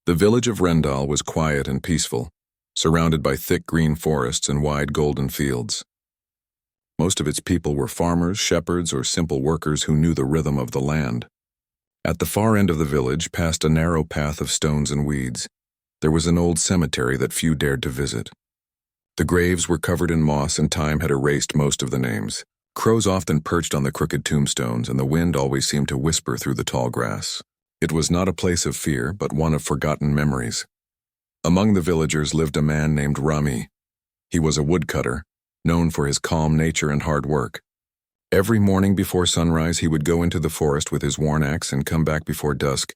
The village of Rendal was quiet and peaceful, surrounded by thick green forests and wide golden fields. Most of its people were farmers, shepherds, or simple workers who knew the rhythm of the land. At the far end of the village, past a narrow path of stones and weeds, there was an old cemetery that few dared to visit. The graves were covered in moss and time had erased most of the names. Crows often perched on the crooked tombstones, and the wind always seemed to whisper through the tall grass. It was not a place of fear, but one of forgotten memories. Among the villagers lived a man named Rami. He was a woodcutter, known for his calm nature and hard work. Every morning before sunrise, he would go into the forest with his worn axe and come back before dusk,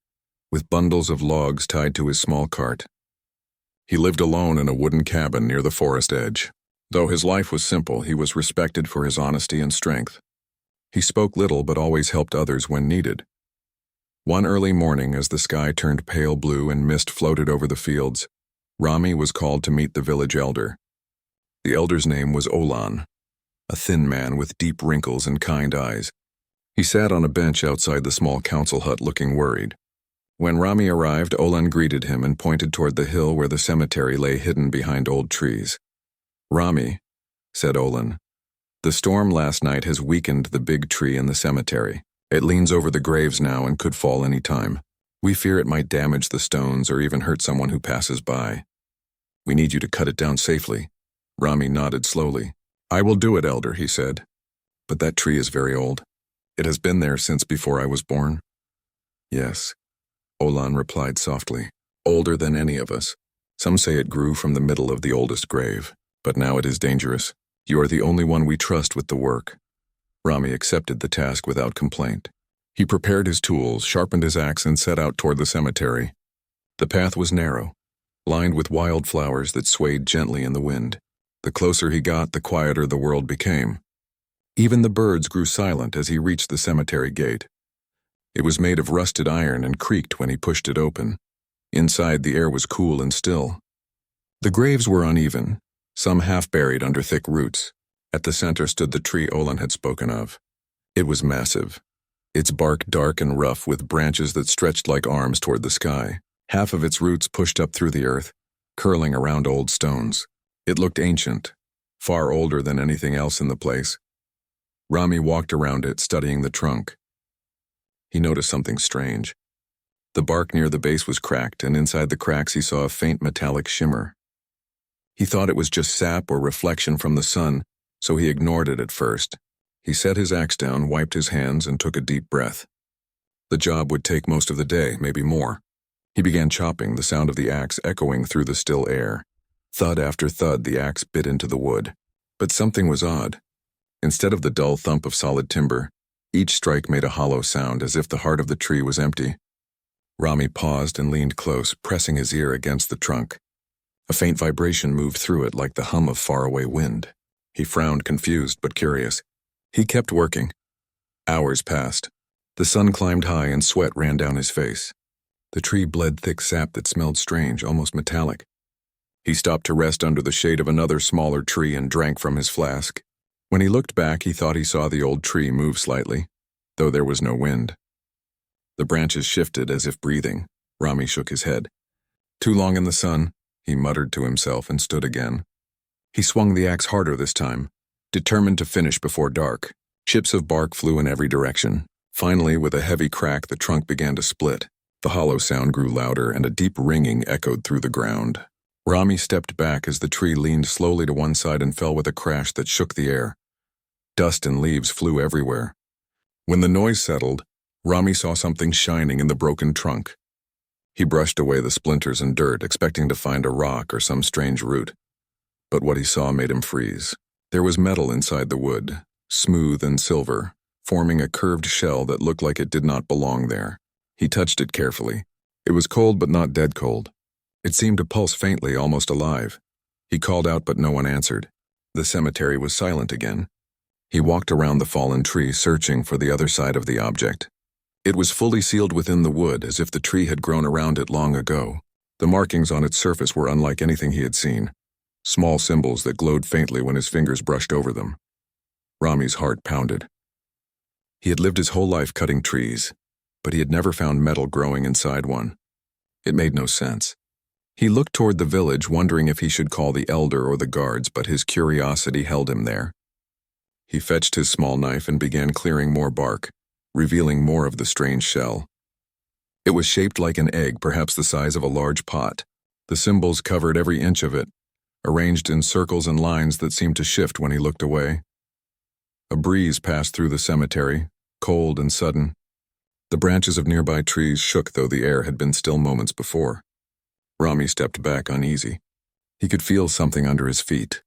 with bundles of logs tied to his small cart. He lived alone in a wooden cabin near the forest edge. Though his life was simple, he was respected for his honesty and strength. He spoke little but always helped others when needed. One early morning, as the sky turned pale blue and mist floated over the fields, Rami was called to meet the village elder. The elder's name was Olan, a thin man with deep wrinkles and kind eyes. He sat on a bench outside the small council hut looking worried. When Rami arrived, Olan greeted him and pointed toward the hill where the cemetery lay hidden behind old trees. "Rami," said Olan, "the storm last night has weakened the big tree in the cemetery. It leans over the graves now and could fall any time. We fear it might damage the stones or even hurt someone who passes by. We need you to cut it down safely." Rami nodded slowly. "I will do it, elder," he said. "But that tree is very old. It has been there since before I was born." "Yes," Olan replied softly. "Older than any of us. Some say it grew from the middle of the oldest grave. But now it is dangerous. You are the only one we trust with the work." Rami accepted the task without complaint. He prepared his tools, sharpened his axe, and set out toward the cemetery. The path was narrow, lined with wild flowers that swayed gently in the wind. The closer he got, the quieter the world became. Even the birds grew silent as he reached the cemetery gate. It was made of rusted iron and creaked when he pushed it open. Inside, the air was cool and still. The graves were uneven, some half buried under thick roots. At the center stood the tree Olan had spoken of. It was massive, its bark dark and rough with branches that stretched like arms toward the sky. Half of its roots pushed up through the earth, curling around old stones. It looked ancient, far older than anything else in the place. Rami walked around it, studying the trunk. He noticed something strange. The bark near the base was cracked, and inside the cracks he saw a faint metallic shimmer. He thought it was just sap or reflection from the sun, so he ignored it at first. He set his axe down, wiped his hands, and took a deep breath. The job would take most of the day, maybe more. He began chopping, the sound of the axe echoing through the still air. Thud after thud, the axe bit into the wood. But something was odd. Instead of the dull thump of solid timber, each strike made a hollow sound as if the heart of the tree was empty. Rami paused and leaned close, pressing his ear against the trunk. A faint vibration moved through it like the hum of faraway wind. He frowned, confused but curious. He kept working. Hours passed. The sun climbed high and sweat ran down his face. The tree bled thick sap that smelled strange, almost metallic. He stopped to rest under the shade of another smaller tree and drank from his flask. When he looked back, he thought he saw the old tree move slightly, though there was no wind. The branches shifted as if breathing. Rami shook his head. "Too long in the sun," he muttered to himself and stood again. He swung the axe harder this time, determined to finish before dark. Chips of bark flew in every direction. Finally, with a heavy crack, the trunk began to split. The hollow sound grew louder, and a deep ringing echoed through the ground. Rami stepped back as the tree leaned slowly to one side and fell with a crash that shook the air. Dust and leaves flew everywhere. When the noise settled, Rami saw something shining in the broken trunk. He brushed away the splinters and dirt, expecting to find a rock or some strange root. But what he saw made him freeze. There was metal inside the wood, smooth and silver, forming a curved shell that looked like it did not belong there. He touched it carefully. It was cold but not dead cold. It seemed to pulse faintly, almost alive. He called out but no one answered. The cemetery was silent again. He walked around the fallen tree, searching for the other side of the object. It was fully sealed within the wood, as if the tree had grown around it long ago. The markings on its surface were unlike anything he had seen. Small symbols that glowed faintly when his fingers brushed over them. Rami's heart pounded. He had lived his whole life cutting trees, but he had never found metal growing inside one. It made no sense. He looked toward the village, wondering if he should call the elder or the guards, but his curiosity held him there. He fetched his small knife and began clearing more bark, revealing more of the strange shell. It was shaped like an egg, perhaps the size of a large pot. The symbols covered every inch of it, arranged in circles and lines that seemed to shift when he looked away. A breeze passed through the cemetery, cold and sudden. The branches of nearby trees shook, though the air had been still moments before. Rami stepped back uneasy. He could feel something under his feet,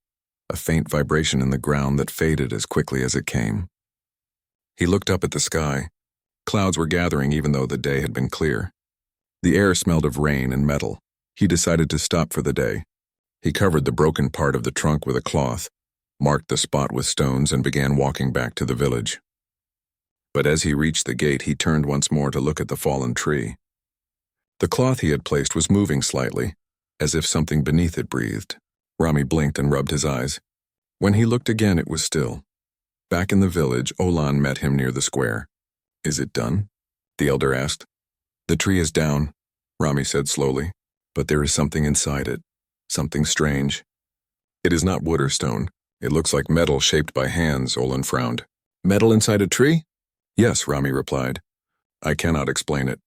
a faint vibration in the ground that faded as quickly as it came. He looked up at the sky. Clouds were gathering even though the day had been clear. The air smelled of rain and metal. He decided to stop for the day. He covered the broken part of the trunk with a cloth, marked the spot with stones, and began walking back to the village. But as he reached the gate, he turned once more to look at the fallen tree. The cloth he had placed was moving slightly, as if something beneath it breathed. Rami blinked and rubbed his eyes. When he looked again, it was still. Back in the village, Olan met him near the square. "Is it done?" the elder asked. "The tree is down," Rami said slowly, "but there is something inside it, something strange. It is not wood or stone. It looks like metal shaped by hands," Olan frowned. "Metal inside a tree?" "Yes," Rami replied. "I cannot explain it.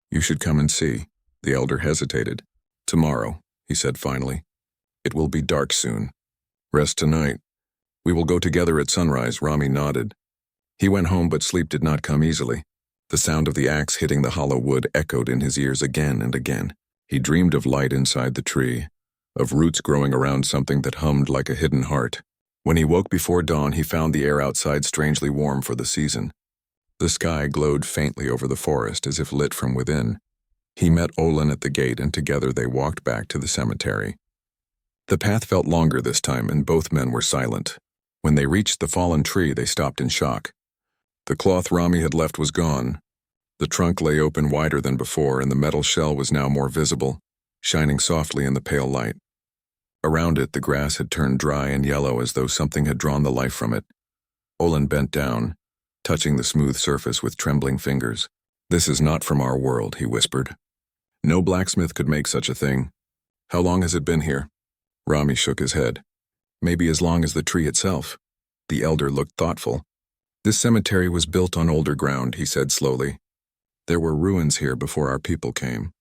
You should come and see." The elder hesitated. "Tomorrow," he said finally. "It will be dark soon. Rest tonight. We will go together at sunrise." Rami nodded. He went home, but sleep did not come easily. The sound of the axe hitting the hollow wood echoed in his ears again and again. He dreamed of light inside the tree, of roots growing around something that hummed like a hidden heart. When he woke before dawn, he found the air outside strangely warm for the season. The sky glowed faintly over the forest, as if lit from within. He met Olan at the gate, and together they walked back to the cemetery. The path felt longer this time, and both men were silent. When they reached the fallen tree, they stopped in shock. The cloth Rami had left was gone. The trunk lay open wider than before, and the metal shell was now more visible, shining softly in the pale light. Around it, the grass had turned dry and yellow, as though something had drawn the life from it. Olan bent down, touching the smooth surface with trembling fingers. "This is not from our world," he whispered. "No blacksmith could make such a thing. How long has it been here?" Rami shook his head. "Maybe as long as the tree itself." The elder looked thoughtful. "This cemetery was built on older ground," he said slowly. "There were ruins here before our people came.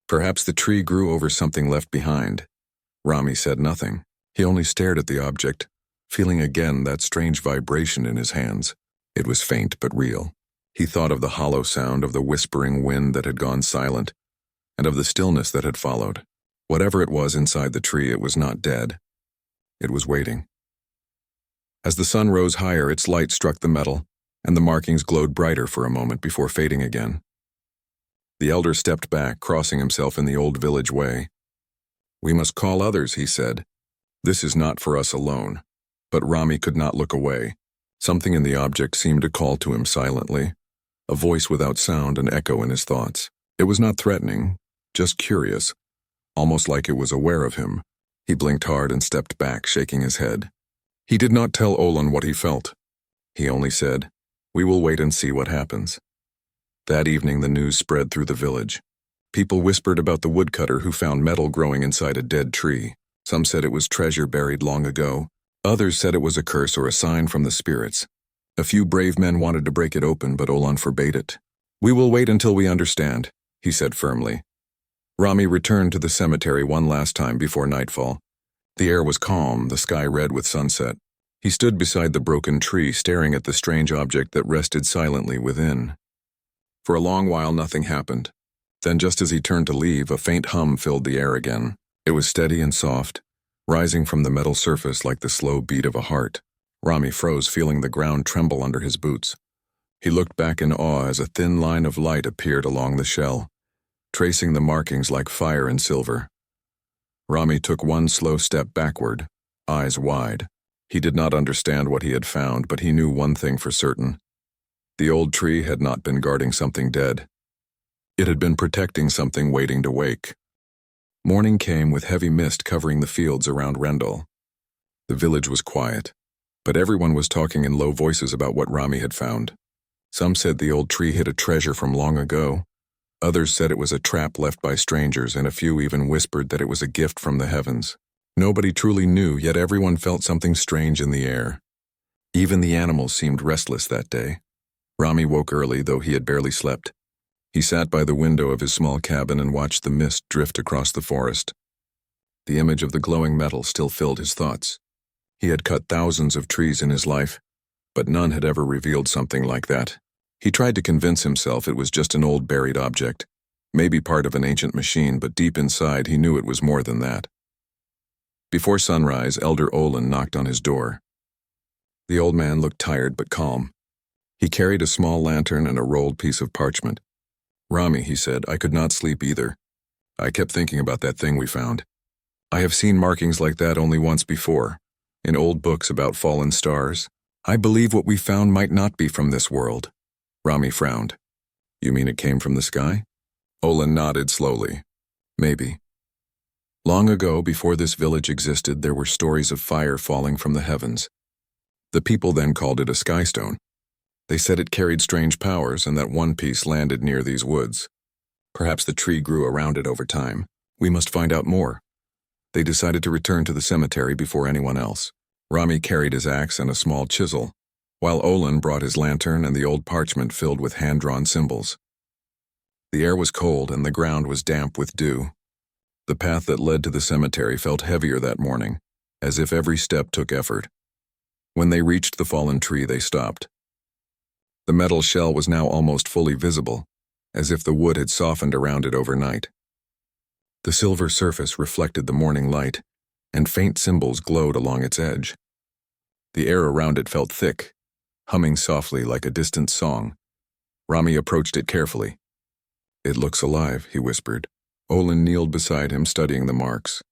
Perhaps the tree grew over something left behind." Rami said nothing. He only stared at the object, feeling again that strange vibration in his hands. It was faint but real. He thought of the hollow sound of the whispering wind that had gone silent, and of the stillness that had followed. Whatever it was inside the tree, it was not dead. It was waiting. As the sun rose higher, its light struck the metal, and the markings glowed brighter for a moment before fading again. The elder stepped back, crossing himself in the old village way. "We must call others," he said. "This is not for us alone." But Rami could not look away. Something in the object seemed to call to him silently, a voice without sound, an echo in his thoughts. It was not threatening, just curious, almost like it was aware of him. He blinked hard and stepped back, shaking his head. He did not tell Olan what he felt. He only said, "We will wait and see what happens." That evening the news spread through the village. People whispered about the woodcutter who found metal growing inside a dead tree. Some said it was treasure buried long ago. Others said it was a curse or a sign from the spirits. A few brave men wanted to break it open, but Olan forbade it. "We will wait until we understand," he said firmly. Rami returned to the cemetery one last time before nightfall. The air was calm, the sky red with sunset. He stood beside the broken tree, staring at the strange object that rested silently within. For a long while nothing happened. Then, just as he turned to leave, a faint hum filled the air again. It was steady and soft, rising from the metal surface like the slow beat of a heart. Rami froze, feeling the ground tremble under his boots. He looked back in awe as a thin line of light appeared along the shell, tracing the markings like fire and silver. Rami took one slow step backward, eyes wide. He did not understand what he had found, but he knew one thing for certain. The old tree had not been guarding something dead. It had been protecting something waiting to wake. Morning came with heavy mist covering the fields around Rendell. The village was quiet, but everyone was talking in low voices about what Rami had found. Some said the old tree hid a treasure from long ago. Others said it was a trap left by strangers, and a few even whispered that it was a gift from the heavens. Nobody truly knew, yet everyone felt something strange in the air. Even the animals seemed restless that day. Rami woke early, though he had barely slept. He sat by the window of his small cabin and watched the mist drift across the forest. The image of the glowing metal still filled his thoughts. He had cut thousands of trees in his life, but none had ever revealed something like that. He tried to convince himself it was just an old buried object, maybe part of an ancient machine, but deep inside he knew it was more than that. Before sunrise, Elder Olin knocked on his door. The old man looked tired but calm. He carried a small lantern and a rolled piece of parchment. "Rami," he said, "I could not sleep either. I kept thinking about that thing we found. I have seen markings like that only once before, in old books about fallen stars. I believe what we found might not be from this world." Rami frowned. "You mean it came from the sky?" Olin nodded slowly. "Maybe. Long ago, before this village existed, there were stories of fire falling from the heavens. The people then called it a skystone. They said it carried strange powers and that one piece landed near these woods. Perhaps the tree grew around it over time. We must find out more." They decided to return to the cemetery before anyone else. Rami carried his axe and a small chisel, while Olin brought his lantern and the old parchment filled with hand-drawn symbols. The air was cold and the ground was damp with dew. The path that led to the cemetery felt heavier that morning, as if every step took effort. When they reached the fallen tree, they stopped. The metal shell was now almost fully visible, as if the wood had softened around it overnight. The silver surface reflected the morning light, and faint symbols glowed along its edge. The air around it felt thick, humming softly like a distant song. Rami approached it carefully. "It looks alive," he whispered. Olin kneeled beside him, studying the marks.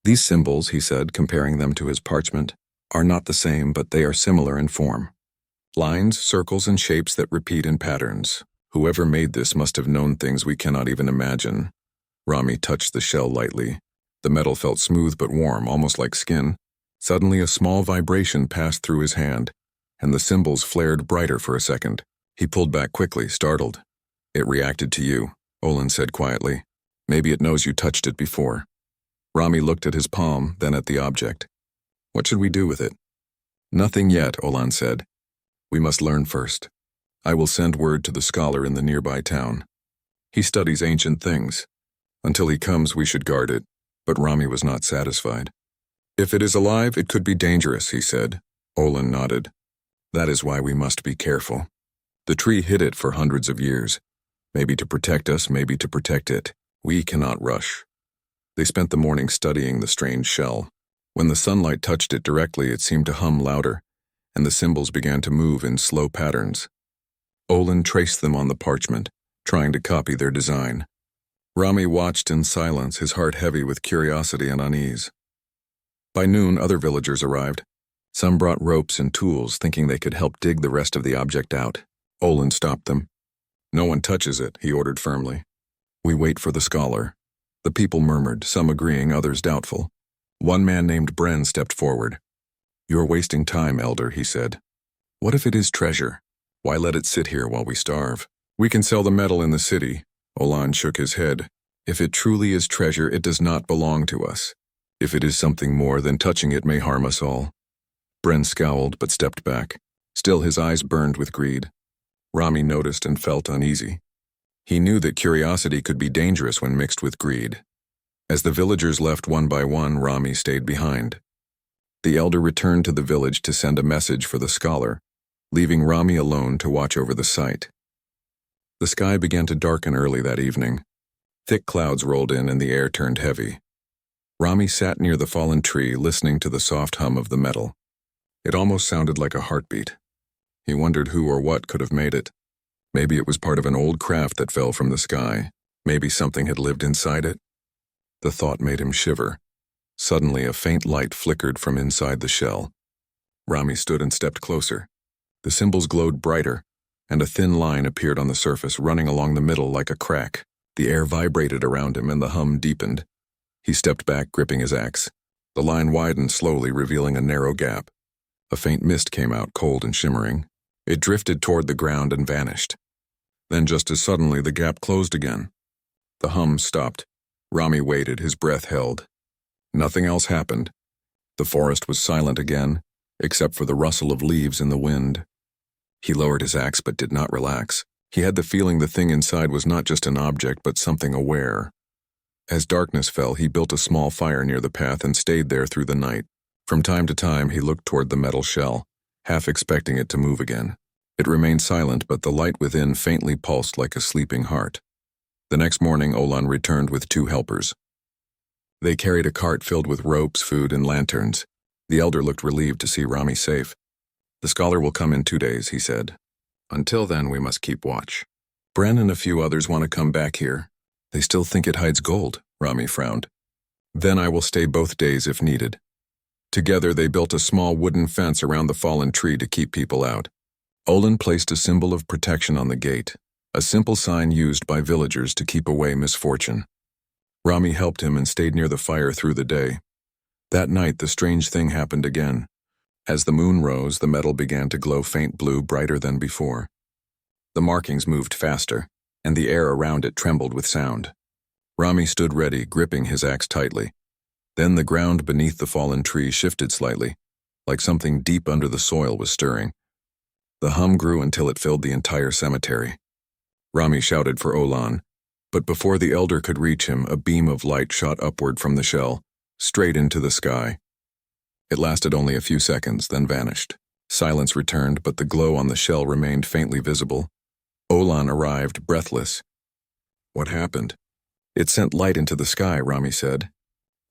"These symbols," he said, comparing them to his parchment, "are not the same, but they are similar in form. Lines, circles, and shapes that repeat in patterns. Whoever made this must have known things we cannot even imagine." Rami touched the shell lightly. The metal felt smooth but warm, almost like skin. Suddenly a small vibration passed through his hand, and the symbols flared brighter for a second. He pulled back quickly, startled. "It reacted to you," Olin said quietly. "Maybe it knows you touched it before." Rami looked at his palm, then at the object. "What should we do with it?" "Nothing yet," Olin said. "We must learn first. I will send word to the scholar in the nearby town. He studies ancient things. Until he comes, we should guard it." But Rami was not satisfied. "If it is alive, it could be dangerous," he said. Olin nodded. "That is why we must be careful. The tree hid it for hundreds of years. Maybe to protect us, maybe to protect it. We cannot rush." They spent the morning studying the strange shell. When the sunlight touched it directly, it seemed to hum louder, and the symbols began to move in slow patterns. Olin traced them on the parchment, trying to copy their design. Rami watched in silence, his heart heavy with curiosity and unease. By noon, other villagers arrived. Some brought ropes and tools, thinking they could help dig the rest of the object out. Olin stopped them. "No one touches it," he ordered firmly. "We wait for the scholar." The people murmured, some agreeing, others doubtful. One man named Bren stepped forward. "You're wasting time, Elder," he said. "What if it is treasure? Why let it sit here while we starve? We can sell the metal in the city." Olin shook his head. "If it truly is treasure, it does not belong to us. If it is something more, then touching it may harm us all." Bren scowled but stepped back. Still, his eyes burned with greed. Rami noticed and felt uneasy. He knew that curiosity could be dangerous when mixed with greed. As the villagers left one by one, Rami stayed behind. The elder returned to the village to send a message for the scholar, leaving Rami alone to watch over the site. The sky began to darken early that evening. Thick clouds rolled in and the air turned heavy. Rami sat near the fallen tree, listening to the soft hum of the metal. It almost sounded like a heartbeat. He wondered who or what could have made it. Maybe it was part of an old craft that fell from the sky. Maybe something had lived inside it. The thought made him shiver. Suddenly, a faint light flickered from inside the shell. Rami stood and stepped closer. The symbols glowed brighter, and a thin line appeared on the surface, running along the middle like a crack. The air vibrated around him and the hum deepened. He stepped back, gripping his axe. The line widened slowly, revealing a narrow gap. A faint mist came out, cold and shimmering. It drifted toward the ground and vanished. Then just as suddenly the gap closed again. The hum stopped. Rami waited, his breath held. Nothing else happened. The forest was silent again, except for the rustle of leaves in the wind. He lowered his axe but did not relax. He had the feeling the thing inside was not just an object but something aware. As darkness fell, he built a small fire near the path and stayed there through the night. From time to time, he looked toward the metal shell, half expecting it to move again. It remained silent, but the light within faintly pulsed like a sleeping heart. The next morning, Olan returned with 2 helpers. They carried a cart filled with ropes, food, and lanterns. The elder looked relieved to see Rami safe. "The scholar will come in 2 days," he said. "Until then, we must keep watch. Bren and a few others want to come back here. They still think it hides gold," Rami frowned. "Then I will stay both days if needed." Together, they built a small wooden fence around the fallen tree to keep people out. Olan placed a symbol of protection on the gate, a simple sign used by villagers to keep away misfortune. Rami helped him and stayed near the fire through the day. That night, the strange thing happened again. As the moon rose, the metal began to glow faint blue, brighter than before. The markings moved faster, and the air around it trembled with sound. Rami stood ready, gripping his axe tightly. Then the ground beneath the fallen tree shifted slightly, like something deep under the soil was stirring. The hum grew until it filled the entire cemetery. Rami shouted for Olan, but before the elder could reach him, a beam of light shot upward from the shell, straight into the sky. It lasted only a few seconds, then vanished. Silence returned, but the glow on the shell remained faintly visible. Olan arrived, breathless. "What happened?" "It sent light into the sky," Rami said.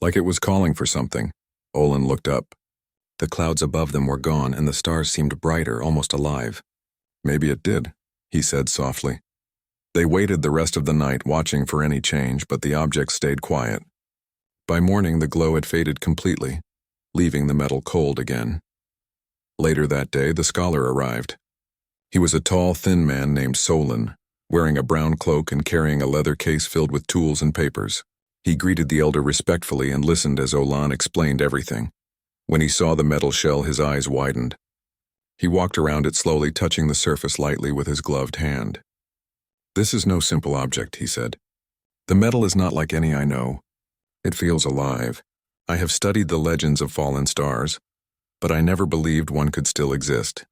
"Like it was calling for something." Olan looked up. The clouds above them were gone, and the stars seemed brighter, almost alive. "Maybe it did," he said softly. They waited the rest of the night, watching for any change, but the object stayed quiet. By morning, the glow had faded completely, leaving the metal cold again. Later that day, the scholar arrived. He was a tall, thin man named Solon, wearing a brown cloak and carrying a leather case filled with tools and papers. He greeted the elder respectfully and listened as Olan explained everything. When he saw the metal shell, his eyes widened. He walked around it slowly, touching the surface lightly with his gloved hand. "This is no simple object," he said. "The metal is not like any I know. It feels alive. I have studied the legends of fallen stars, but I never believed one could still exist."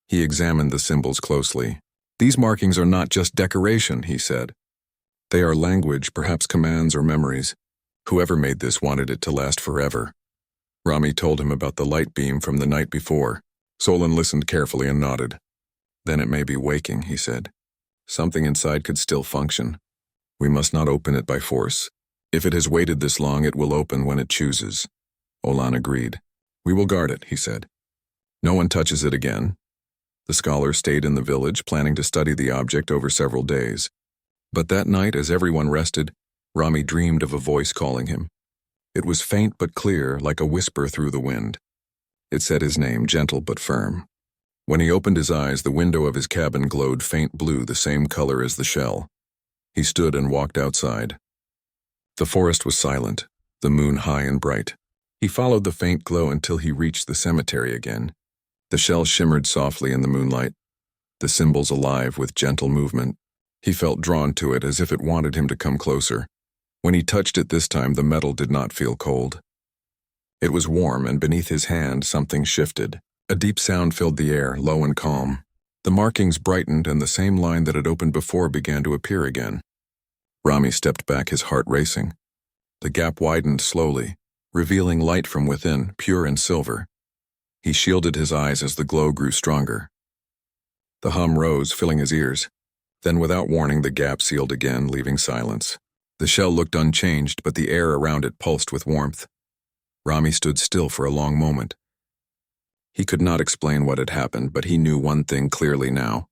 He examined the symbols closely. "These markings are not just decoration," he said. "They are language, perhaps commands or memories. Whoever made this wanted it to last forever." Rami told him about the light beam from the night before. Solon listened carefully and nodded. "Then it may be waking," he said. "Something inside could still function. We must not open it by force. If it has waited this long, it will open when it chooses." Olan agreed. "We will guard it," he said. "No one touches it again." The scholar stayed in the village, planning to study the object over several days. But that night, as everyone rested, Rami dreamed of a voice calling him. It was faint but clear, like a whisper through the wind. It said his name, gentle but firm. When he opened his eyes, the window of his cabin glowed faint blue, the same color as the shell. He stood and walked outside. The forest was silent, the moon high and bright. He followed the faint glow until he reached the cemetery again. The shell shimmered softly in the moonlight, the symbols alive with gentle movement. He felt drawn to it as if it wanted him to come closer. When he touched it this time, the metal did not feel cold. It was warm, and beneath his hand something shifted. A deep sound filled the air, low and calm. The markings brightened, and the same line that had opened before began to appear again. Rami stepped back, his heart racing. The gap widened slowly, revealing light from within, pure and silver. He shielded his eyes as the glow grew stronger. The hum rose, filling his ears. Then, without warning, the gap sealed again, leaving silence. The shell looked unchanged, but the air around it pulsed with warmth. Rami stood still for a long moment. He could not explain what had happened, but he knew one thing clearly now.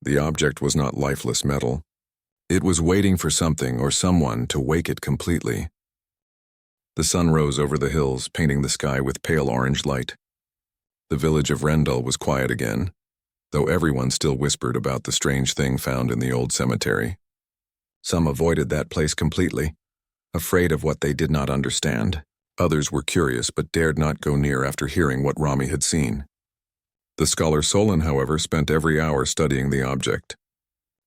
The object was not lifeless metal. It was waiting for something or someone to wake it completely. The sun rose over the hills, painting the sky with pale orange light. The village of Rendell was quiet again, though everyone still whispered about the strange thing found in the old cemetery. Some avoided that place completely, afraid of what they did not understand. Others were curious but dared not go near after hearing what Rami had seen. The scholar Solon, however, spent every hour studying the object.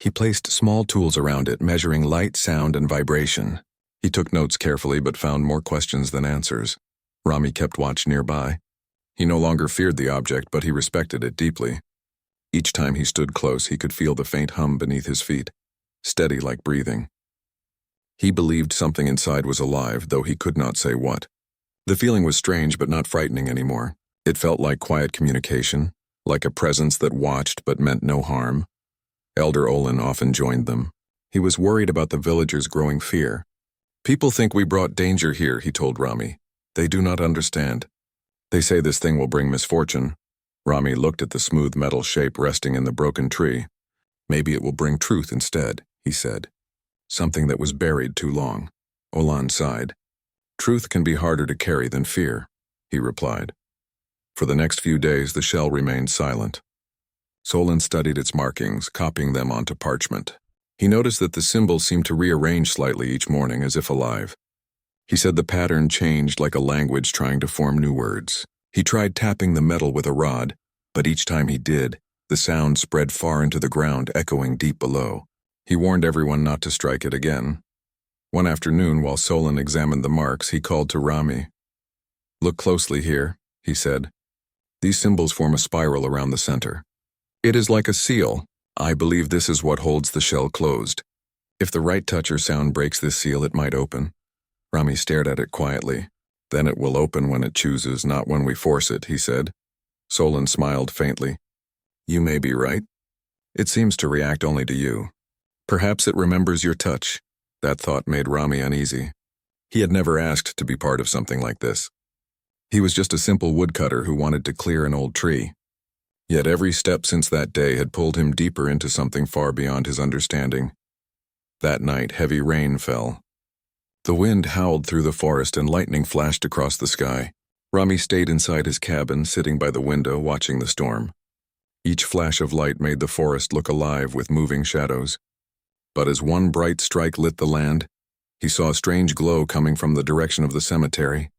He placed small tools around it, measuring light, sound, and vibration. He took notes carefully but found more questions than answers. Rami kept watch nearby. He no longer feared the object, but he respected it deeply. Each time he stood close, he could feel the faint hum beneath his feet, steady like breathing. He believed something inside was alive, though he could not say what. The feeling was strange but not frightening anymore. It felt like quiet communication, like a presence that watched but meant no harm. Elder Olin often joined them. He was worried about the villagers' growing fear. "People think we brought danger here," he told Rami. "They do not understand. They say this thing will bring misfortune." Rami looked at the smooth metal shape resting in the broken tree. "Maybe it will bring truth instead," he said. "Something that was buried too long." Olan sighed. "Truth can be harder to carry than fear," he replied. For the next few days, the shell remained silent. Solon studied its markings, copying them onto parchment. He noticed that the symbols seemed to rearrange slightly each morning, as if alive. He said the pattern changed like a language trying to form new words. He tried tapping the metal with a rod, but each time he did, the sound spread far into the ground, echoing deep below. He warned everyone not to strike it again. One afternoon, while Solon examined the marks, he called to Rami. "Look closely here," he said. "These symbols form a spiral around the center. It is like a seal. I believe this is what holds the shell closed. If the right touch or sound breaks this seal, it might open." Rami stared at it quietly. "Then it will open when it chooses, not when we force it," he said. Solon smiled faintly. "You may be right. It seems to react only to you. Perhaps it remembers your touch." That thought made Rami uneasy. He had never asked to be part of something like this. He was just a simple woodcutter who wanted to clear an old tree. Yet every step since that day had pulled him deeper into something far beyond his understanding. That night, heavy rain fell. The wind howled through the forest and lightning flashed across the sky. Rami stayed inside his cabin, sitting by the window, watching the storm. Each flash of light made the forest look alive with moving shadows. But as one bright strike lit the land, he saw a strange glow coming from the direction of the cemetery.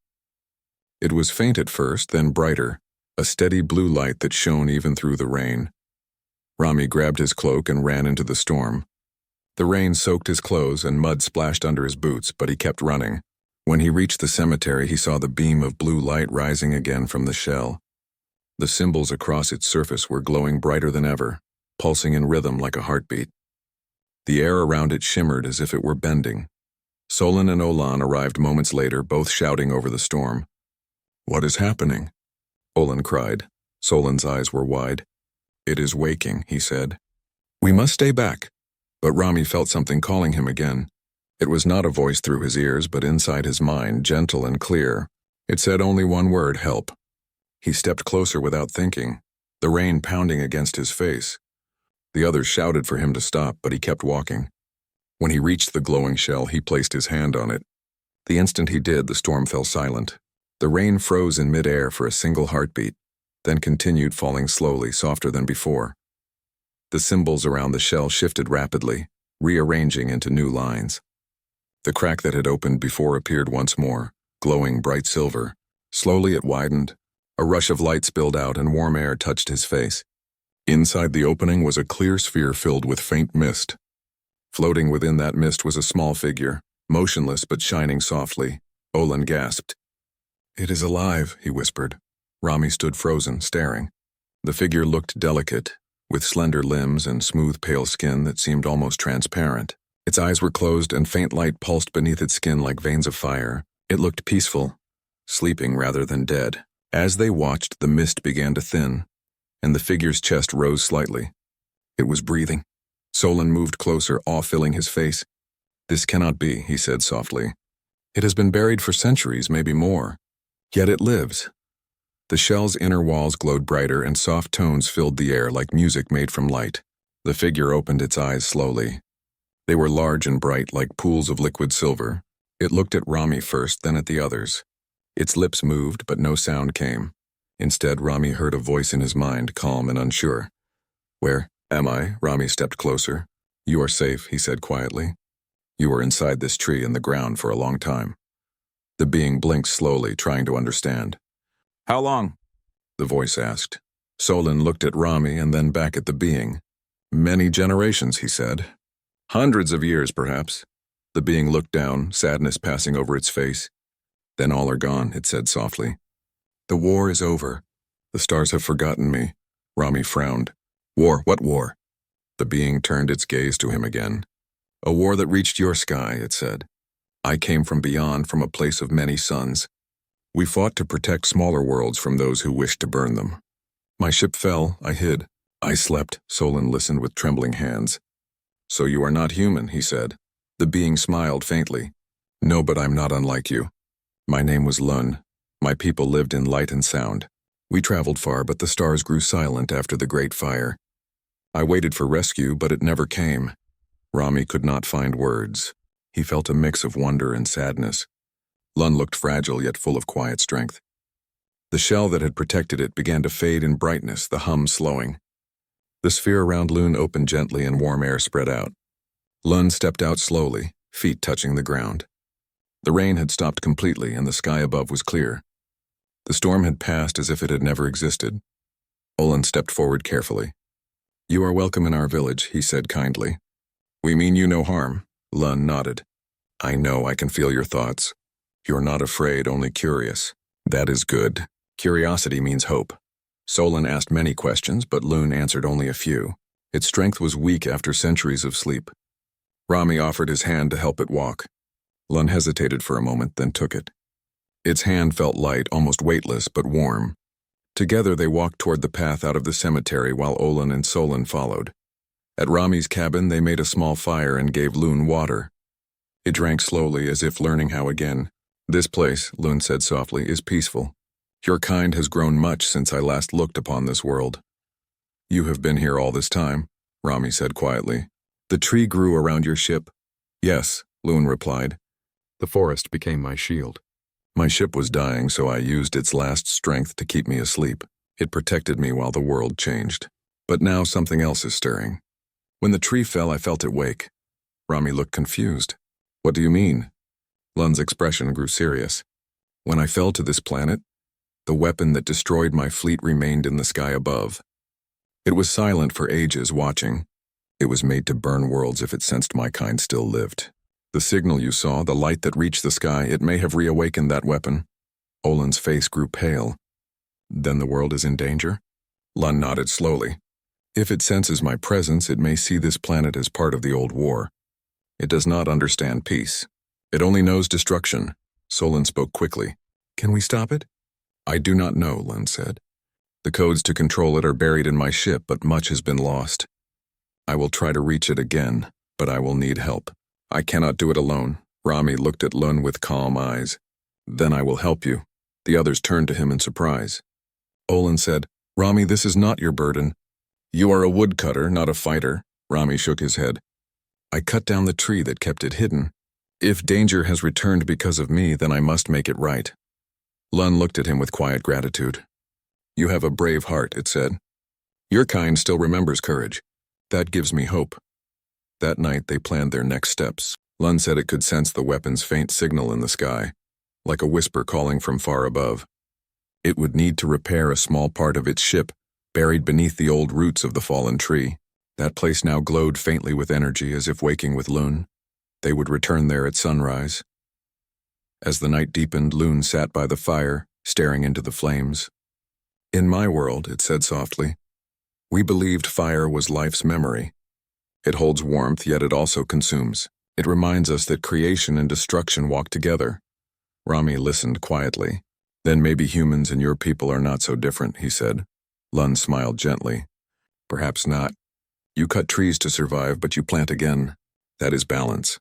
It was faint at first, then brighter, a steady blue light that shone even through the rain. Rami grabbed his cloak and ran into the storm. The rain soaked his clothes and mud splashed under his boots, but he kept running. When he reached the cemetery, he saw the beam of blue light rising again from the shell. The symbols across its surface were glowing brighter than ever, pulsing in rhythm like a heartbeat. The air around it shimmered as if it were bending. Solon and Olan arrived moments later, both shouting over the storm. "What is happening?" Olan cried. Solon's eyes were wide. "It is waking," he said. "We must stay back." But Rami felt something calling him again. It was not a voice through his ears, but inside his mind, gentle and clear. It said only one word: help. He stepped closer without thinking, the rain pounding against his face. The others shouted for him to stop, but he kept walking. When he reached the glowing shell, he placed his hand on it. The instant he did, the storm fell silent. The rain froze in midair for a single heartbeat, then continued falling slowly, softer than before. The symbols around the shell shifted rapidly, rearranging into new lines. The crack that had opened before appeared once more, glowing bright silver. Slowly it widened. A rush of light spilled out and warm air touched his face. Inside the opening was a clear sphere filled with faint mist. Floating within that mist was a small figure, motionless but shining softly. Olan gasped. "It is alive," he whispered. Rami stood frozen, staring. The figure looked delicate, with slender limbs and smooth pale skin that seemed almost transparent. Its eyes were closed and faint light pulsed beneath its skin like veins of fire. It looked peaceful, sleeping rather than dead. As they watched, the mist began to thin, and the figure's chest rose slightly. It was breathing. Solon moved closer, awe filling his face. "This cannot be," he said softly. "It has been buried for centuries, maybe more. Yet it lives." The shell's inner walls glowed brighter, and soft tones filled the air like music made from light. The figure opened its eyes slowly. They were large and bright, like pools of liquid silver. It looked at Rami first, then at the others. Its lips moved, but no sound came. Instead, Rami heard a voice in his mind, calm and unsure. "Where am I?" Rami stepped closer. "You are safe," he said quietly. "You were inside this tree in the ground for a long time." The being blinked slowly, trying to understand. "How long?" the voice asked. Solon looked at Rami and then back at the being. Many generations, he said. Hundreds of years, perhaps. The being looked down, sadness passing over its face. Then all are gone, it said softly. The war is over. The stars have forgotten me. Rami frowned. War? What war? The being turned its gaze to him again. A war that reached your sky, it said. I came from beyond, from a place of many suns. We fought to protect smaller worlds from those who wished to burn them. My ship fell, I hid. I slept, Solon listened with trembling hands. So you are not human, he said. The being smiled faintly. No, but I'm not unlike you. My name was Lun. My people lived in light and sound. We traveled far, but the stars grew silent after the great fire. I waited for rescue, but it never came. Rami could not find words. He felt a mix of wonder and sadness. Lun looked fragile yet full of quiet strength. The shell that had protected it began to fade in brightness, the hum slowing. The sphere around Lun opened gently and warm air spread out. Lun stepped out slowly, feet touching the ground. The rain had stopped completely and the sky above was clear. The storm had passed as if it had never existed. Olin stepped forward carefully. You are welcome in our village, he said kindly. We mean you no harm. Lun nodded. I know, I can feel your thoughts. You're not afraid, only curious. That is good. Curiosity means hope. Solon asked many questions, but Lun answered only a few. Its strength was weak after centuries of sleep. Rami offered his hand to help it walk. Lun hesitated for a moment, then took it. Its hand felt light, almost weightless, but warm. Together they walked toward the path out of the cemetery while Olin and Solon followed. At Rami's cabin, they made a small fire and gave Lun water. It drank slowly, as if learning how again. This place, Lun said softly, is peaceful. Your kind has grown much since I last looked upon this world. You have been here all this time, Rami said quietly. The tree grew around your ship? Yes, Lun replied. The forest became my shield. My ship was dying, so I used its last strength to keep me asleep. It protected me while the world changed. But now something else is stirring. When the tree fell, I felt it wake. Rami looked confused. What do you mean? Lun's expression grew serious. When I fell to this planet, the weapon that destroyed my fleet remained in the sky above. It was silent for ages, watching. It was made to burn worlds if it sensed my kind still lived. The signal you saw, the light that reached the sky, it may have reawakened that weapon. Olin's face grew pale. Then the world is in danger? Lun nodded slowly. If it senses my presence, it may see this planet as part of the old war. It does not understand peace. It only knows destruction. Solon spoke quickly. Can we stop it? I do not know, Lun said. The codes to control it are buried in my ship, but much has been lost. I will try to reach it again, but I will need help. I cannot do it alone. Rami looked at Lun with calm eyes. Then I will help you. The others turned to him in surprise. Olin said, Rami, this is not your burden. You are a woodcutter, not a fighter. Rami shook his head. I cut down the tree that kept it hidden. If danger has returned because of me, then I must make it right. Lun looked at him with quiet gratitude. You have a brave heart, it said. Your kind still remembers courage. That gives me hope. That night they planned their next steps. Lun said it could sense the weapon's faint signal in the sky, like a whisper calling from far above. It would need to repair a small part of its ship, buried beneath the old roots of the fallen tree. That place now glowed faintly with energy, as if waking with Lun. They would return there at sunrise. As the night deepened, Lun sat by the fire, staring into the flames. In my world, it said softly, we believed fire was life's memory. It holds warmth, yet it also consumes. It reminds us that creation and destruction walk together. Rami listened quietly. Then maybe humans and your people are not so different, he said. Lun smiled gently. Perhaps not. You cut trees to survive, but you plant again. That is balance.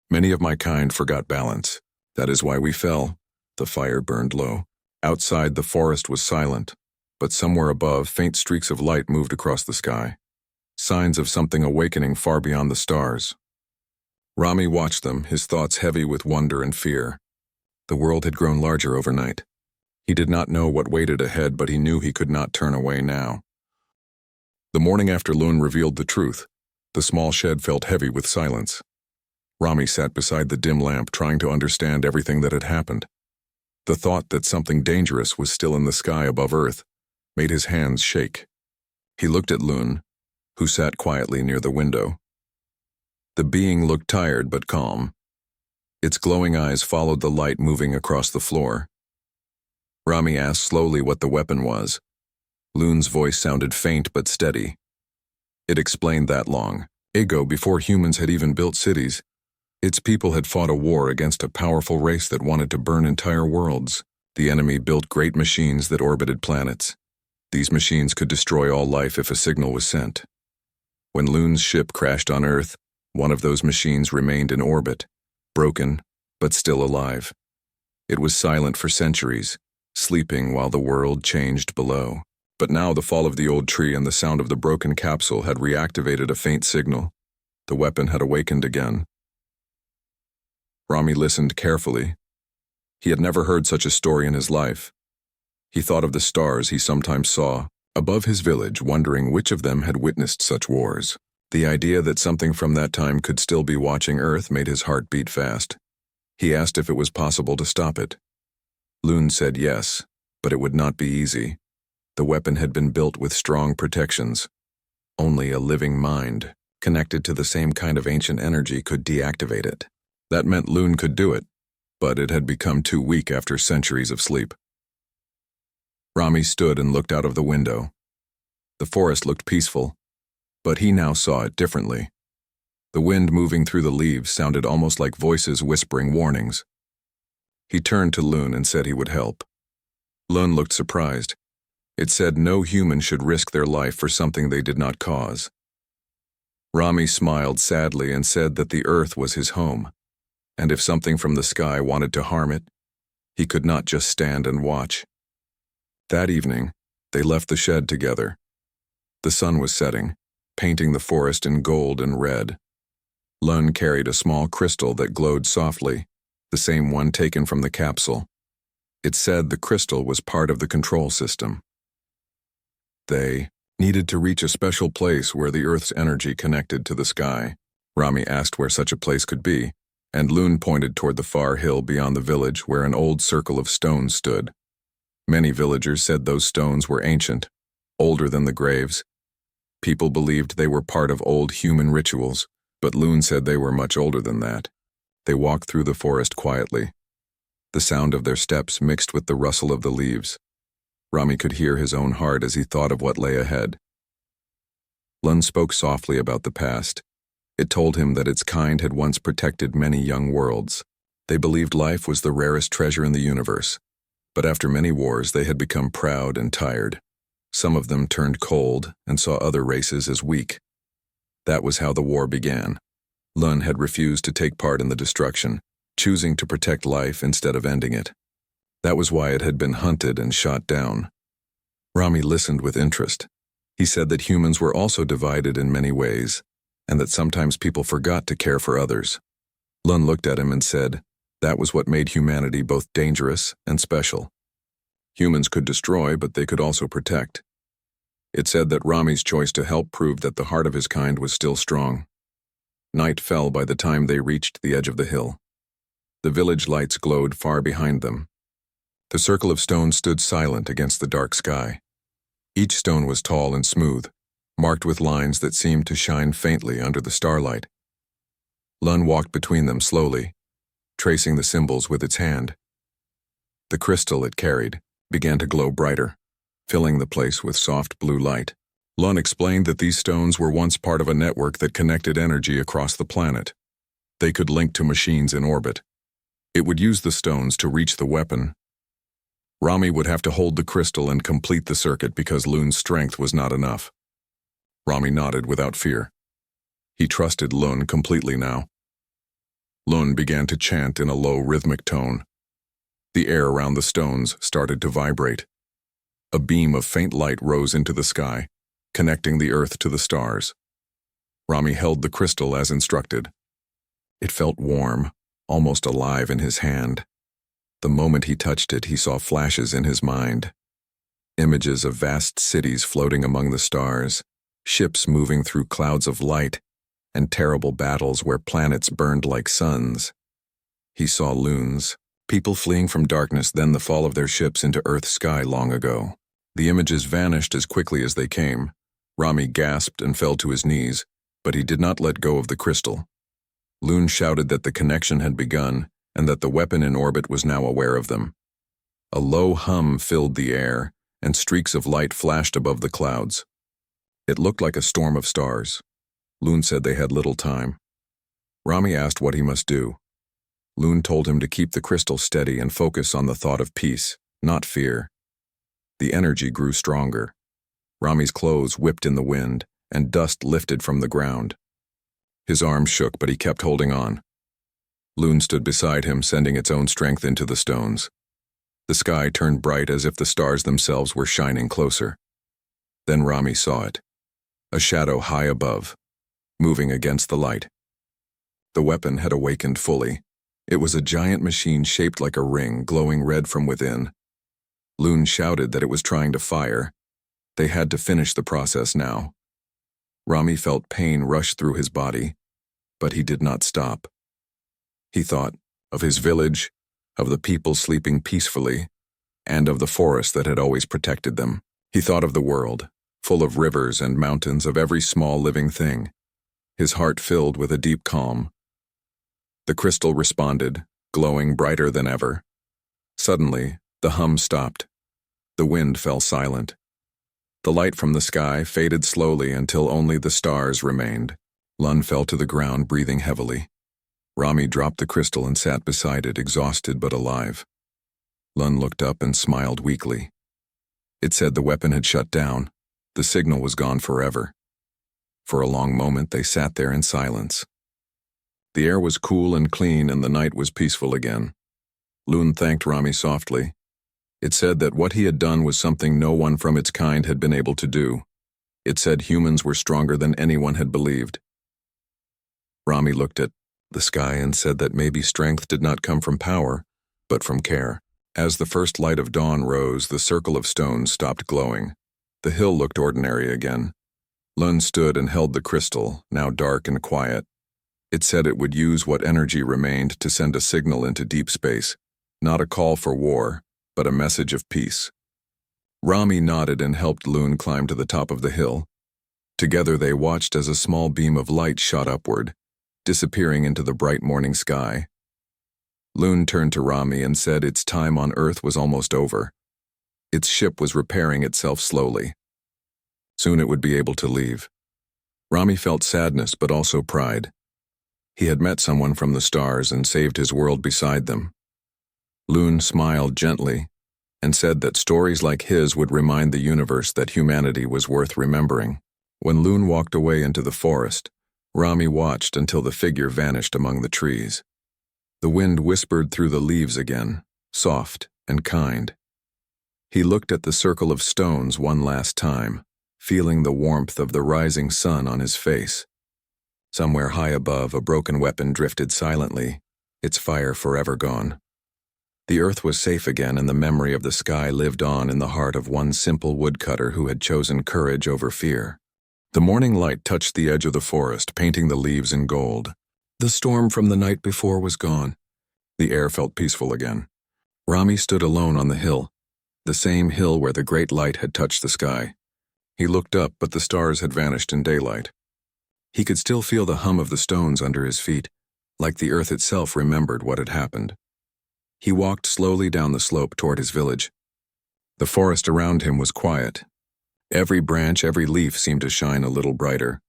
Many of my kind forgot balance. That is why we fell. The fire burned low. Outside, the forest was silent, but somewhere above, faint streaks of light moved across the sky. Signs of something awakening far beyond the stars. Rami watched them, his thoughts heavy with wonder and fear. The world had grown larger overnight. He did not know what waited ahead, but he knew he could not turn away now. The morning after Lun revealed the truth, the small shed felt heavy with silence. Rami sat beside the dim lamp, trying to understand everything that had happened. The thought that something dangerous was still in the sky above Earth made his hands shake. He looked at Lun, who sat quietly near the window. The being looked tired but calm. Its glowing eyes followed the light moving across the floor. Rami asked slowly what the weapon was. Loon's voice sounded faint but steady. It explained that long ago, before humans had even built cities, its people had fought a war against a powerful race that wanted to burn entire worlds. The enemy built great machines that orbited planets. These machines could destroy all life if a signal was sent. When Loon's ship crashed on Earth, one of those machines remained in orbit, broken, but still alive. It was silent for centuries, sleeping while the world changed below. But now the fall of the old tree and the sound of the broken capsule had reactivated a faint signal. The weapon had awakened again. Rami listened carefully. He had never heard such a story in his life. He thought of the stars he sometimes saw above his village, wondering which of them had witnessed such wars. The idea that something from that time could still be watching Earth made his heart beat fast. He asked if it was possible to stop it. Loon said yes, but it would not be easy. The weapon had been built with strong protections. Only a living mind, connected to the same kind of ancient energy, could deactivate it. That meant Loon could do it, but it had become too weak after centuries of sleep. Rami stood and looked out of the window. The forest looked peaceful, but he now saw it differently. The wind moving through the leaves sounded almost like voices whispering warnings. He turned to Loon and said he would help. Loon looked surprised. It said no human should risk their life for something they did not cause. Rami smiled sadly and said that the earth was his home, and if something from the sky wanted to harm it, he could not just stand and watch. That evening, they left the shed together. The sun was setting, painting the forest in gold and red. Lun carried a small crystal that glowed softly, the same one taken from the capsule. It said the crystal was part of the control system. They needed to reach a special place where the Earth's energy connected to the sky. Rami asked where such a place could be, and Loon pointed toward the far hill beyond the village where an old circle of stones stood. Many villagers said those stones were ancient, older than the graves. People believed they were part of old human rituals, but Loon said they were much older than that. They walked through the forest quietly. The sound of their steps mixed with the rustle of the leaves. Rami could hear his own heart as he thought of what lay ahead. Lun spoke softly about the past. It told him that its kind had once protected many young worlds. They believed life was the rarest treasure in the universe. But after many wars, they had become proud and tired. Some of them turned cold and saw other races as weak. That was how the war began. Lun had refused to take part in the destruction, choosing to protect life instead of ending it. That was why it had been hunted and shot down. Rami listened with interest. He said that humans were also divided in many ways, and that sometimes people forgot to care for others. Lun looked at him and said, that was what made humanity both dangerous and special. Humans could destroy, but they could also protect. It said that Rami's choice to help proved that the heart of his kind was still strong. Night fell by the time they reached the edge of the hill. The village lights glowed far behind them. The circle of stones stood silent against the dark sky. Each stone was tall and smooth, marked with lines that seemed to shine faintly under the starlight. Lun walked between them slowly, tracing the symbols with its hand. The crystal it carried began to glow brighter, filling the place with soft blue light. Lun explained that these stones were once part of a network that connected energy across the planet. They could link to machines in orbit. It would use the stones to reach the weapon. Rami would have to hold the crystal and complete the circuit because Lun's strength was not enough. Rami nodded without fear. He trusted Lun completely now. Lun began to chant in a low rhythmic tone. The air around the stones started to vibrate. A beam of faint light rose into the sky, connecting the earth to the stars. Rami held the crystal as instructed. It felt warm, almost alive in his hand. The moment he touched it, he saw flashes in his mind. Images of vast cities floating among the stars, ships moving through clouds of light, and terrible battles where planets burned like suns. He saw loons, people fleeing from darkness, then the fall of their ships into Earth's sky long ago. The images vanished as quickly as they came, Rami gasped and fell to his knees, but he did not let go of the crystal. Loon shouted that the connection had begun and that the weapon in orbit was now aware of them. A low hum filled the air, and streaks of light flashed above the clouds. It looked like a storm of stars. Loon said they had little time. Rami asked what he must do. Loon told him to keep the crystal steady and focus on the thought of peace, not fear. The energy grew stronger. Rami's clothes whipped in the wind, and dust lifted from the ground. His arms shook, but he kept holding on. Loon stood beside him, sending its own strength into the stones. The sky turned bright as if the stars themselves were shining closer. Then Rami saw it. A shadow high above, moving against the light. The weapon had awakened fully. It was a giant machine shaped like a ring, glowing red from within. Loon shouted that it was trying to fire. They had to finish the process now. Rami felt pain rush through his body, but he did not stop. He thought of his village, of the people sleeping peacefully, and of the forest that had always protected them. He thought of the world, full of rivers and mountains, of every small living thing. His heart filled with a deep calm. The crystal responded, glowing brighter than ever. Suddenly, the hum stopped. The wind fell silent. The light from the sky faded slowly until only the stars remained. Lun fell to the ground, breathing heavily. Rami dropped the crystal and sat beside it, exhausted but alive. Lun looked up and smiled weakly. It said the weapon had shut down. The signal was gone forever. For a long moment they sat there in silence. The air was cool and clean, and the night was peaceful again. Loon thanked Rami softly. It said that what he had done was something no one from its kind had been able to do. It said humans were stronger than anyone had believed. Rami looked at the sky and said that maybe strength did not come from power, but from care. As the first light of dawn rose, the circle of stones stopped glowing. The hill looked ordinary again. Lun stood and held the crystal, now dark and quiet. It said it would use what energy remained to send a signal into deep space, not a call for war, but a message of peace. Rami nodded and helped Loon climb to the top of the hill. Together they watched as a small beam of light shot upward, disappearing into the bright morning sky. Loon turned to Rami and said its time on Earth was almost over. Its ship was repairing itself slowly. Soon it would be able to leave. Rami felt sadness but also pride. He had met someone from the stars and saved his world beside them. Loon smiled gently and said that stories like his would remind the universe that humanity was worth remembering. When Loon walked away into the forest, Rami watched until the figure vanished among the trees. The wind whispered through the leaves again, soft and kind. He looked at the circle of stones one last time, feeling the warmth of the rising sun on his face. Somewhere high above, a broken weapon drifted silently, its fire forever gone. The earth was safe again, and the memory of the sky lived on in the heart of one simple woodcutter who had chosen courage over fear. The morning light touched the edge of the forest, painting the leaves in gold. The storm from the night before was gone. The air felt peaceful again. Rami stood alone on the hill, the same hill where the great light had touched the sky. He looked up, but the stars had vanished in daylight. He could still feel the hum of the stones under his feet, like the earth itself remembered what had happened. He walked slowly down the slope toward his village. The forest around him was quiet. Every branch, every leaf seemed to shine a little brighter.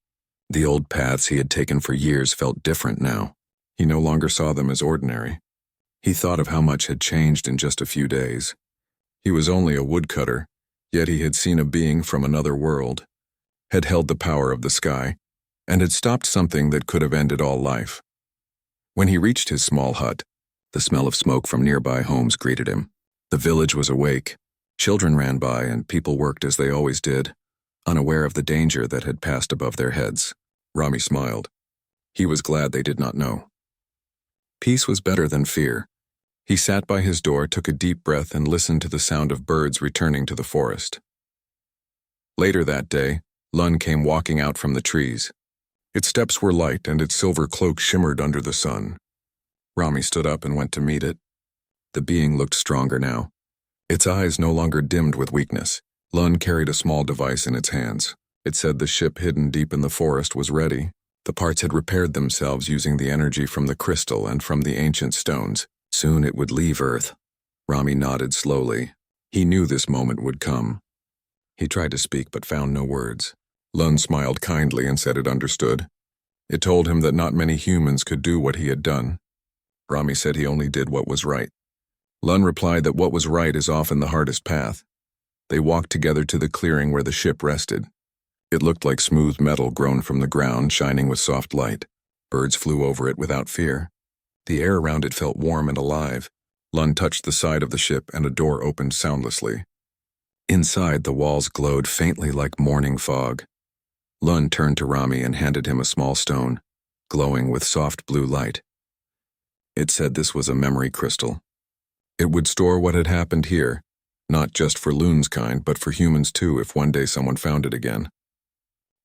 The old paths he had taken for years felt different now. He no longer saw them as ordinary. He thought of how much had changed in just a few days. He was only a woodcutter, yet he had seen a being from another world, had held the power of the sky, and had stopped something that could have ended all life. When he reached his small hut, the smell of smoke from nearby homes greeted him. The village was awake. Children ran by, and people worked as they always did, unaware of the danger that had passed above their heads. Rami smiled. He was glad they did not know. Peace was better than fear. He sat by his door, took a deep breath, and listened to the sound of birds returning to the forest. Later that day, Lun came walking out from the trees. Its steps were light, and its silver cloak shimmered under the sun. Rami stood up and went to meet it. The being looked stronger now. Its eyes no longer dimmed with weakness. Lun carried a small device in its hands. It said the ship hidden deep in the forest was ready. The parts had repaired themselves using the energy from the crystal and from the ancient stones. Soon it would leave Earth. Rami nodded slowly. He knew this moment would come. He tried to speak but found no words. Lun smiled kindly and said it understood. It told him that not many humans could do what he had done. Rami said he only did what was right. Lun replied that what was right is often the hardest path. They walked together to the clearing where the ship rested. It looked like smooth metal grown from the ground, shining with soft light. Birds flew over it without fear. The air around it felt warm and alive. Lun touched the side of the ship and a door opened soundlessly. Inside, the walls glowed faintly like morning fog. Lun turned to Rami and handed him a small stone, glowing with soft blue light. It said this was a memory crystal. It would store what had happened here, not just for Lun's kind, but for humans too if one day someone found it again.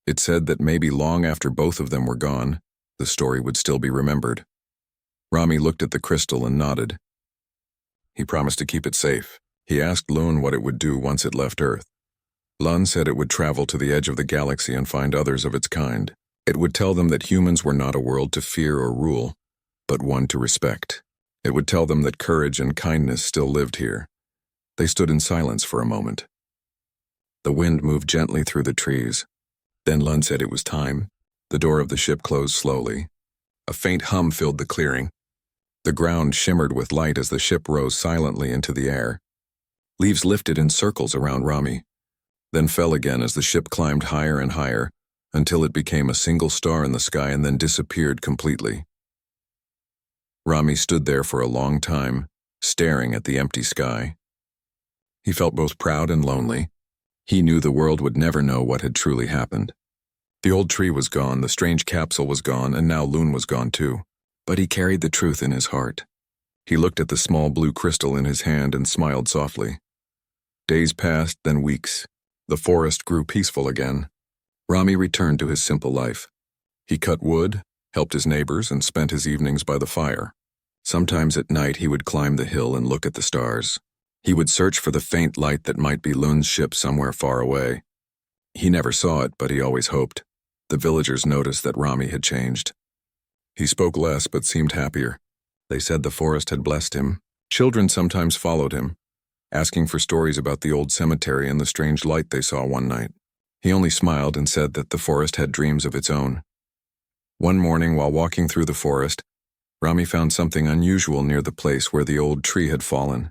It said that maybe long after both of them were gone, the story would still be remembered. Rami looked at the crystal and nodded. He promised to keep it safe. He asked Lun what it would do once it left Earth. Lun said it would travel to the edge of the galaxy and find others of its kind. It would tell them that humans were not a world to fear or rule, but one to respect. It would tell them that courage and kindness still lived here. They stood in silence for a moment. The wind moved gently through the trees. Then Lun said it was time. The door of the ship closed slowly. A faint hum filled the clearing. The ground shimmered with light as the ship rose silently into the air. Leaves lifted in circles around Rami, then fell again as the ship climbed higher and higher until it became a single star in the sky and then disappeared completely. Rami stood there for a long time, staring at the empty sky. He felt both proud and lonely. He knew the world would never know what had truly happened. The old tree was gone, the strange capsule was gone, and now Lun was gone too. But he carried the truth in his heart. He looked at the small blue crystal in his hand and smiled softly. Days passed, then weeks. The forest grew peaceful again. Rami returned to his simple life. He cut wood, helped his neighbors, and spent his evenings by the fire. Sometimes at night he would climb the hill and look at the stars. He would search for the faint light that might be Lun's ship somewhere far away. He never saw it, but he always hoped. The villagers noticed that Rami had changed. He spoke less but seemed happier. They said the forest had blessed him. Children sometimes followed him, asking for stories about the old cemetery and the strange light they saw one night. He only smiled and said that the forest had dreams of its own. One morning, while walking through the forest, Rami found something unusual near the place where the old tree had fallen.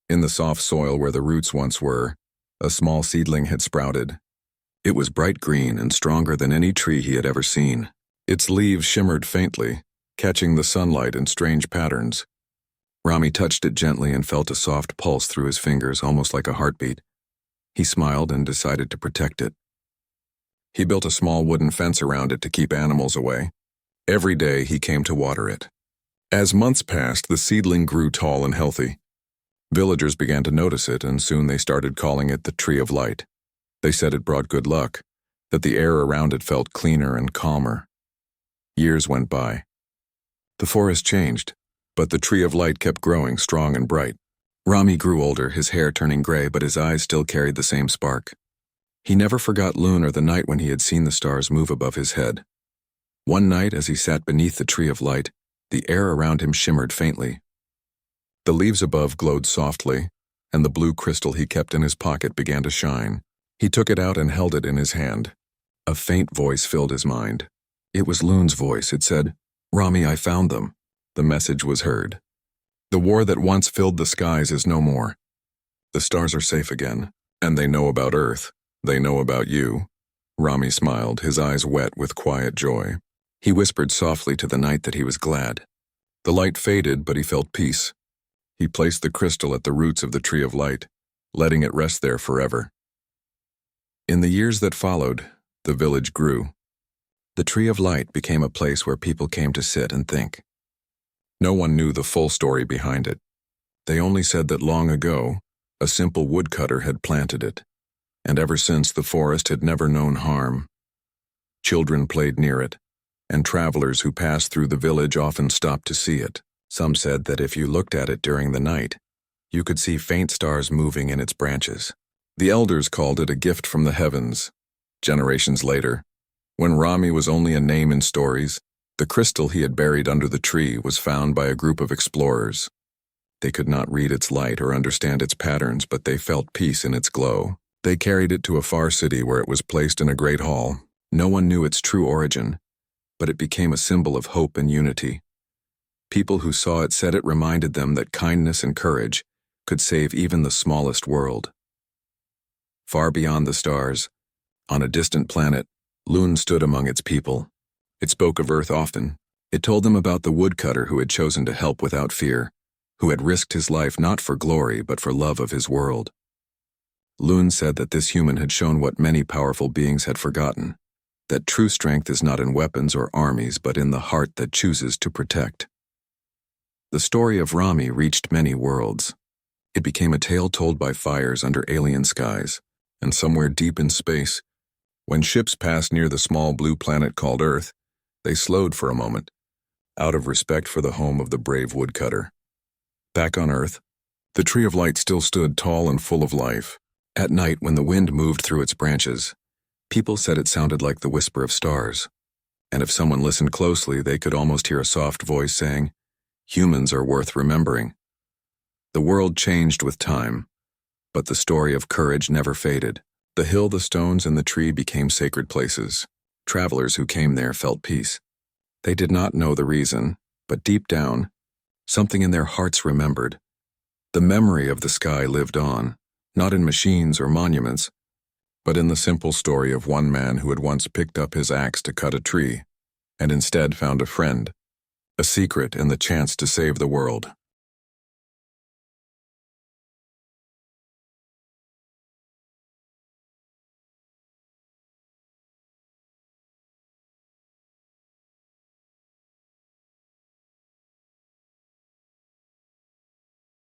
In the soft soil where the roots once were, a small seedling had sprouted. It was bright green and stronger than any tree he had ever seen. Its leaves shimmered faintly, catching the sunlight in strange patterns. Rami touched it gently and felt a soft pulse through his fingers, almost like a heartbeat. He smiled and decided to protect it. He built a small wooden fence around it to keep animals away. Every day he came to water it. As months passed, the seedling grew tall and healthy. Villagers began to notice it, and soon they started calling it the Tree of Light. They said it brought good luck, that the air around it felt cleaner and calmer. Years went by. The forest changed, but the Tree of Light kept growing strong and bright. Rami grew older, his hair turning gray, but his eyes still carried the same spark. He never forgot Lun or the night when he had seen the stars move above his head. One night, as he sat beneath the Tree of Light, the air around him shimmered faintly. The leaves above glowed softly, and the blue crystal he kept in his pocket began to shine. He took it out and held it in his hand. A faint voice filled his mind. It was Lun's voice. It said, "Rami, I found them." The message was heard. The war that once filled the skies is no more. The stars are safe again, and they know about Earth. They know about you. Rami smiled, his eyes wet with quiet joy. He whispered softly to the night that he was glad. The light faded, but he felt peace. He placed the crystal at the roots of the Tree of Light, letting it rest there forever. In the years that followed, the village grew. The Tree of Light became a place where people came to sit and think. No one knew the full story behind it. They only said that long ago, a simple woodcutter had planted it, and ever since the forest had never known harm. Children played near it, and travelers who passed through the village often stopped to see it. Some said that if you looked at it during the night, you could see faint stars moving in its branches. The elders called it a gift from the heavens. Generations later, when Rami was only a name in stories, the crystal he had buried under the tree was found by a group of explorers. They could not read its light or understand its patterns, but they felt peace in its glow. They carried it to a far city where it was placed in a great hall. No one knew its true origin, but it became a symbol of hope and unity. People who saw it said it reminded them that kindness and courage could save even the smallest world. Far beyond the stars, on a distant planet, Loon stood among its people. It spoke of Earth often. It told them about the woodcutter who had chosen to help without fear, who had risked his life not for glory but for love of his world. Loon said that this human had shown what many powerful beings had forgotten, that true strength is not in weapons or armies but in the heart that chooses to protect. The story of Rami reached many worlds. It became a tale told by fires under alien skies, and somewhere deep in space, when ships passed near the small blue planet called Earth, they slowed for a moment, out of respect for the home of the brave woodcutter. Back on Earth, the tree of light still stood tall and full of life. At night, when the wind moved through its branches, people said it sounded like the whisper of stars. And if someone listened closely, they could almost hear a soft voice saying, "Humans are worth remembering." The world changed with time, but the story of courage never faded. The hill, the stones, and the tree became sacred places. Travelers who came there felt peace. They did not know the reason, but deep down, something in their hearts remembered. The memory of the sky lived on, not in machines or monuments, but in the simple story of one man who had once picked up his axe to cut a tree, and instead found a friend, a secret, and the chance to save the world.